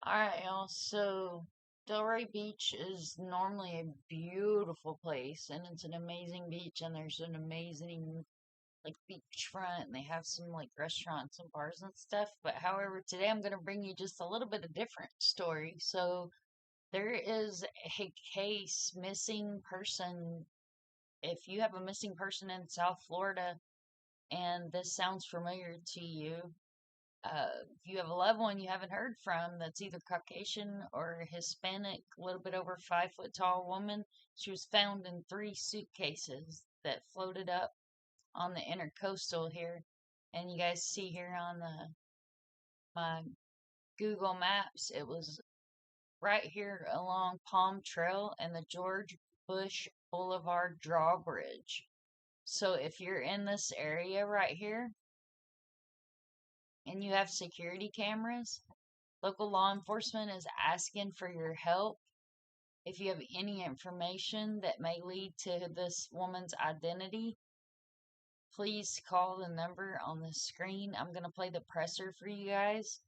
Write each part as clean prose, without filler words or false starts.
Alright, y'all. So, Delray Beach is normally a beautiful place, and it's an amazing beach, and there's an amazing, like, beachfront, and they have some, like, restaurants and bars and stuff. But, however, today I'm going to bring you just a little bit of different story. So, there is a case, missing person. If you have a missing person in South Florida, and this sounds familiar to you, if you have a loved one you haven't heard from that's either Caucasian or Hispanic, a little bit over 5 foot tall woman, she was found in 3 suitcases that floated up on the intercoastal here. And you guys see here on my Google Maps, it was right here along Palm Trail and the George Bush Boulevard drawbridge. So if you're in this area right here and you have security cameras, local law enforcement is asking for your help. If you have any information that may lead to this woman's identity, please call the number on the screen. I'm going to play the presser for you guys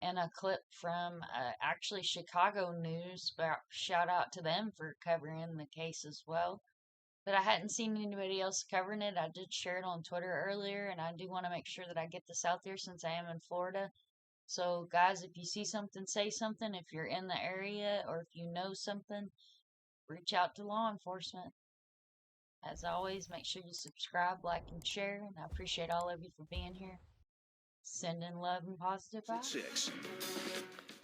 and a clip from actually Chicago News. Shout out to them for covering the case as well. But I hadn't seen anybody else covering it. I did share it on Twitter earlier, and I do want to make sure that I get this out there since I am in Florida. So, guys, if you see something, say something. If you're in the area or if you know something, reach out to law enforcement. As always, make sure you subscribe, like, and share. And I appreciate all of you for being here. Sending love and positive vibes.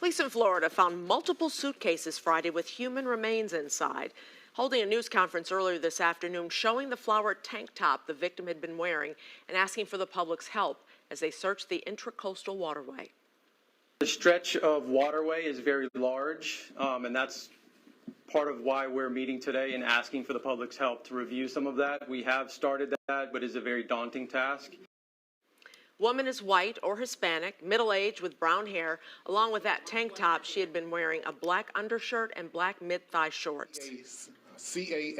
Police in Florida found multiple suitcases Friday with human remains inside. Holding a news conference earlier this afternoon showing the flowered tank top the victim had been wearing and asking for the public's help as they searched the intracoastal waterway. The stretch of waterway is very large, and that's part of why we're meeting today and asking for the public's help to review some of that. We have started that, but it's a very daunting task. Woman is white or Hispanic, middle-aged with brown hair. Along with that tank top, she had been wearing a black undershirt and black mid-thigh shorts. Casey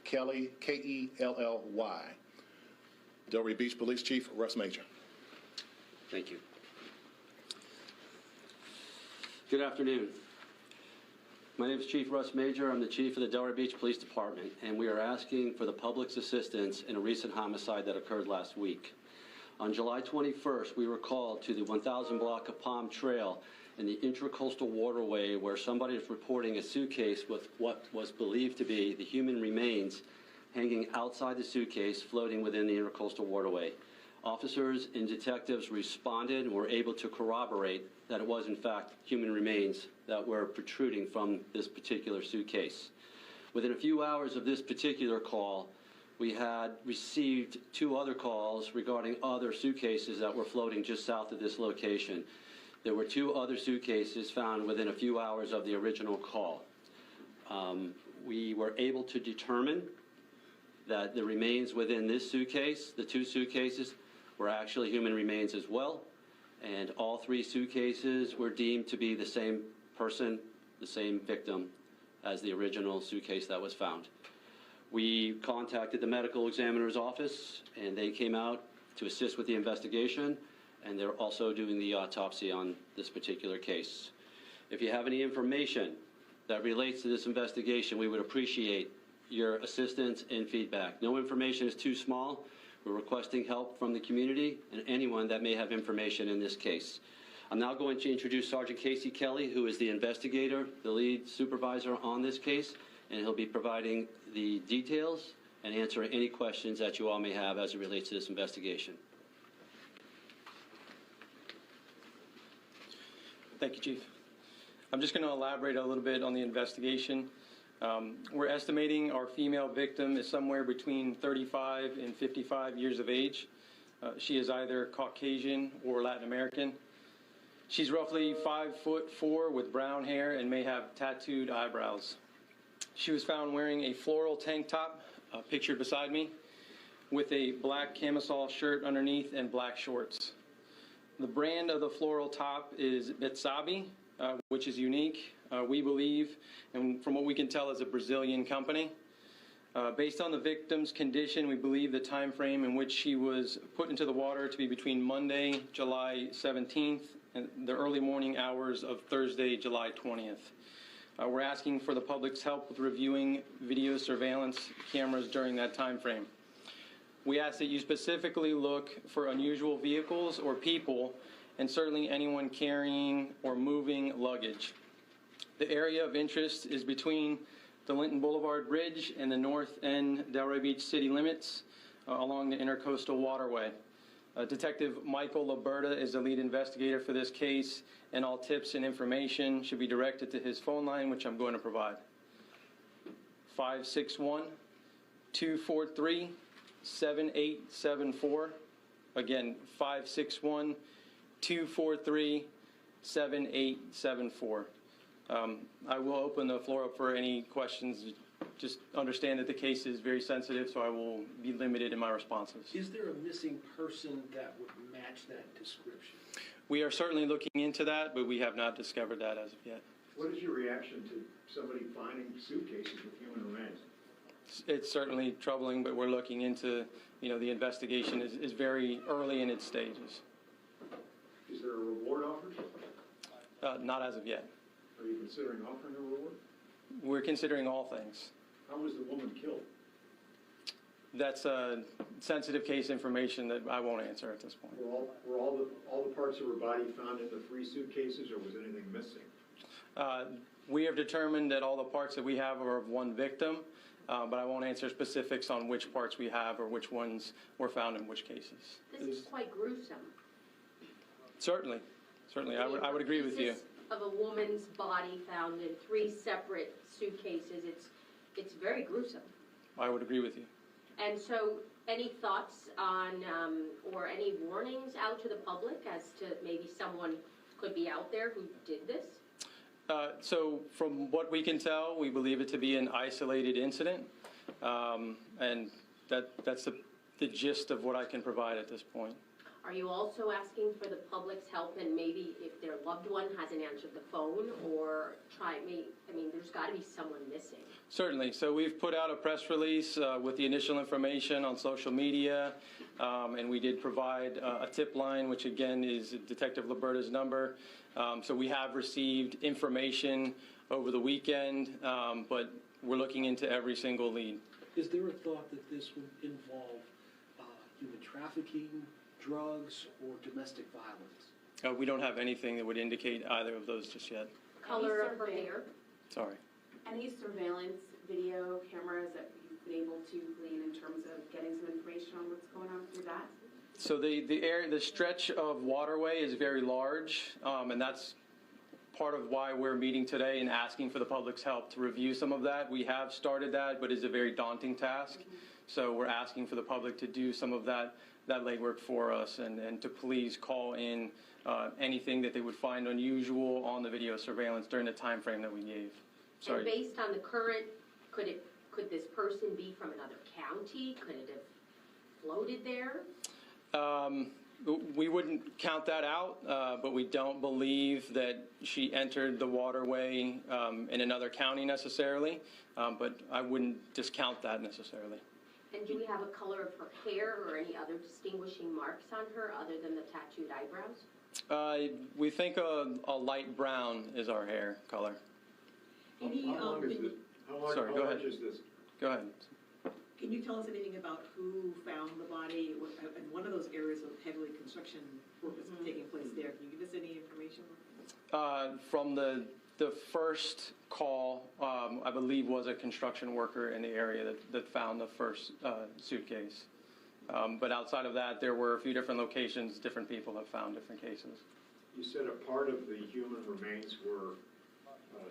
Kelly, Kelly. Delray Beach Police Chief Russ Major. Thank you. Good afternoon. My name is Chief Russ Major. I'm the chief of the Delray Beach Police Department, and we are asking for the public's assistance in a recent homicide that occurred last week. On July 21st, we were called to the 1000 block of Palm Trail in the intracoastal waterway where somebody was reporting a suitcase with what was believed to be the human remains hanging outside the suitcase floating within the intercoastal waterway. Officers and detectives responded and were able to corroborate that it was in fact human remains that were protruding from this particular suitcase. Within a few hours of this particular call, we had received 2 other calls regarding other suitcases that were floating just south of this location. There were 2 other suitcases found within a few hours of the original call. We were able to determine that the remains within this suitcase, the 2 suitcases, were actually human remains as well, and all 3 suitcases were deemed to be the same person, the same victim as the original suitcase that was found. We contacted the medical examiner's office, and they came out to assist with the investigation, and they're also doing the autopsy on this particular case. If you have any information that relates to this investigation, we would appreciate your assistance and feedback. No information is too small. We're requesting help from the community and anyone that may have information in this case. I'm now going to introduce Sergeant Casey Kelly, who is the investigator, the lead supervisor on this case, and he'll be providing the details and answering any questions that you all may have as it relates to this investigation. Thank you, Chief. I'm just going to elaborate a little bit on the investigation. We're estimating our female victim is somewhere between 35 and 55 years of age. She is either Caucasian or Latin American. She's roughly 5'4" with brown hair and may have tattooed eyebrows. She was found wearing a floral tank top, pictured beside me, with a black camisole shirt underneath and black shorts. The brand of the floral top is Betsabe, which is unique, we believe, and from what we can tell is a Brazilian company. Based on the victim's condition, we believe the time frame in which she was put into the water to be between Monday, July 17th in the early morning hours of Thursday, July 20th. We're asking for the public's help with reviewing video surveillance cameras during that time frame. We ask that you specifically look for unusual vehicles or people, and certainly anyone carrying or moving luggage. The area of interest is between the Linton Boulevard Bridge and the north end Delray Beach city limits along the intercoastal waterway. Detective Michael Liberta is the lead investigator for this case, and all tips and information should be directed to his phone line, which I'm going to provide. 561-243-7874. Again, 561-243-7874. I will open the floor up for any questions. Just understand that the case is very sensitive, so I will be limited in my responses. Is there a missing person that would match that description? We are certainly looking into that, but we have not discovered that as of yet. What is your reaction to somebody finding suitcases with human remains? It's certainly troubling, but we're looking into, the investigation is very early in its stages. Is there a reward offered? Not as of yet. Are you considering offering a reward? We're considering all things. How was the woman killed? That's sensitive case information that I won't answer at this point. Were all the parts of her body found in the 3 suitcases, or was anything missing? We have determined that all the parts that we have are of one victim, but I won't answer specifics on which parts we have or which ones were found in which cases. This is quite gruesome. Certainly. I would agree with you. Of a woman's body found in 3 separate suitcases, it's very gruesome. I would agree with you. And so, any thoughts on, or any warnings out to the public as to maybe someone could be out there who did this? So from what we can tell, we believe it to be an isolated incident, and that's the gist of what I can provide at this point. Are you also asking for the public's help, and maybe if their loved one hasn't answered the phone, or there's got to be someone missing? Certainly. So we've put out a press release with the initial information on social media, and we did provide a tip line, which again is Detective Liberta's number. So we have received information over the weekend, but we're looking into every single lead. Is there a thought that this would involve human trafficking, drugs, or domestic violence? We don't have anything that would indicate either of those just yet. Color of her hair? Sorry. Any surveillance video cameras that you've been able to glean in terms of getting some information on what's going on through that? So the stretch of waterway is very large, and that's part of why we're meeting today and asking for the public's help to review some of that. We have started that, but it's a very daunting task. So we're asking for the public to do some of that legwork for us, and to please call in anything that they would find unusual on the video surveillance during the time frame that we gave. Sorry. And based on the current, could this person be from another county? Could it have floated there? We wouldn't count that out, but we don't believe that she entered the waterway in another county necessarily, but I wouldn't discount that necessarily. And do we have a color of her hair or any other distinguishing marks on her other than the tattooed eyebrows? We think a light brown is our hair color. How long is this? Sorry, go ahead. How large is this? Go ahead. Can you tell us anything about who found the body? And one of those areas of heavily construction work is taking place there. Can you give us any information? From the first call, I believe was a construction worker in the area that found the first suitcase. But outside of that, there were a few different locations, different people have found different cases. You said a part of the human remains were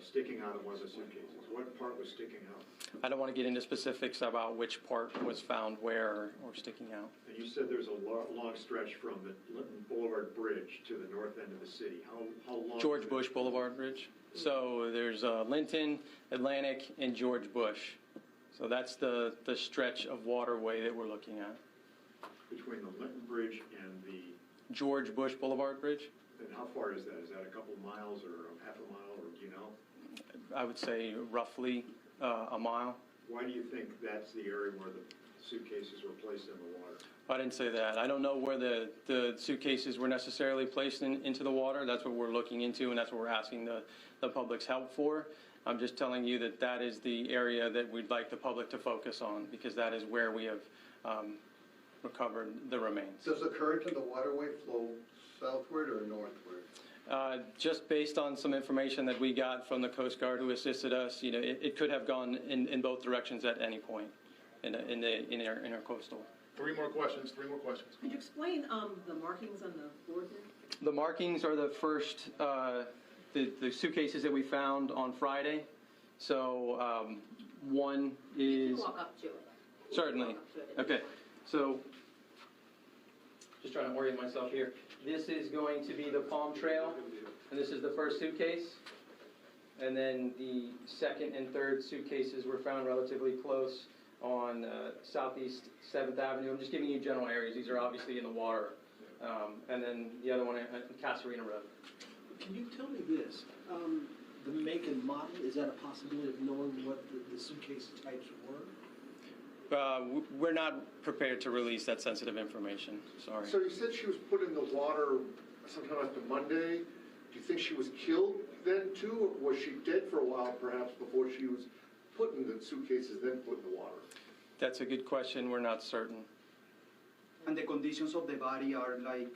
sticking out of one of the suitcases. What part was sticking out? I don't want to get into specifics about which part was found where or sticking out. And you said there's a long stretch from the Linton Boulevard Bridge to the north end of the city. How long? George Bush Boulevard Bridge. So there's Linton, Atlantic, and George Bush. So that's the stretch of waterway that we're looking at. Between the Linton Bridge and the George Bush Boulevard Bridge. And how far is that? Is that a couple miles or half a mile, or do you know? I would say roughly a mile. Why do you think that's the area where the suitcases were placed in the water. I didn't say that. I don't know where the suitcases were necessarily placed into the water. That's what we're looking into, and that's what we're asking the public's help for. I'm just telling you that that is the area that we'd like the public to focus on, because that is where we have recovered the remains. Does the current in the waterway flow southward or northward? Just based on some information that we got from the Coast Guard who assisted us, you know, it could have gone in both directions at any point in our intercoastal. Three more questions. Could you explain the markings on the board there? The markings are the first, the suitcases that we found on Friday. So one You is... can walk up to it. Certainly. Walk up to it. Okay, so just trying to orient myself here. This is going to be the palm trail, and this is the first suitcase. And then the second and third suitcases were found relatively close on Southeast 7th Avenue. I'm just giving you general areas. These are obviously in the water. And then the other one on Casarina Road. Can you tell me this? The make and model, is that a possibility of knowing what the suitcase types were? We're not prepared to release that sensitive information. Sorry. So you said she was put in the water sometime after Monday. Do you think she was killed then too, or was she dead for a while perhaps before she was put in the suitcases, then put in the water? That's a good question. We're not certain. And the conditions of the body are like,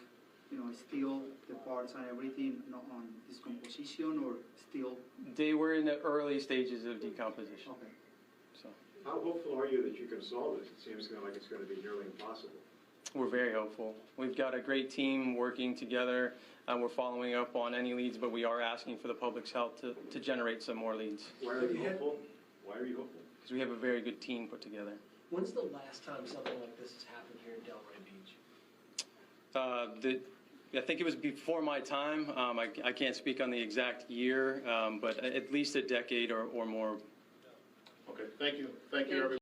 you know, still the parts and everything not on decomposition or still? They were in the early stages of decomposition. Okay. So How hopeful are you that you can solve this? It seems like it's going to be nearly impossible. we're very hopeful. We've got a great team working together. We're following up on any leads, but we are asking for the public's help to generate some more leads. Why are you hopeful? Why are you hopeful? Because we have a very good team put together. When's the last time something like this has happened here in Delray Beach? I think it was before my time. I can't speak on the exact year, but at least a decade or more. Okay, thank you. Thank you, everyone.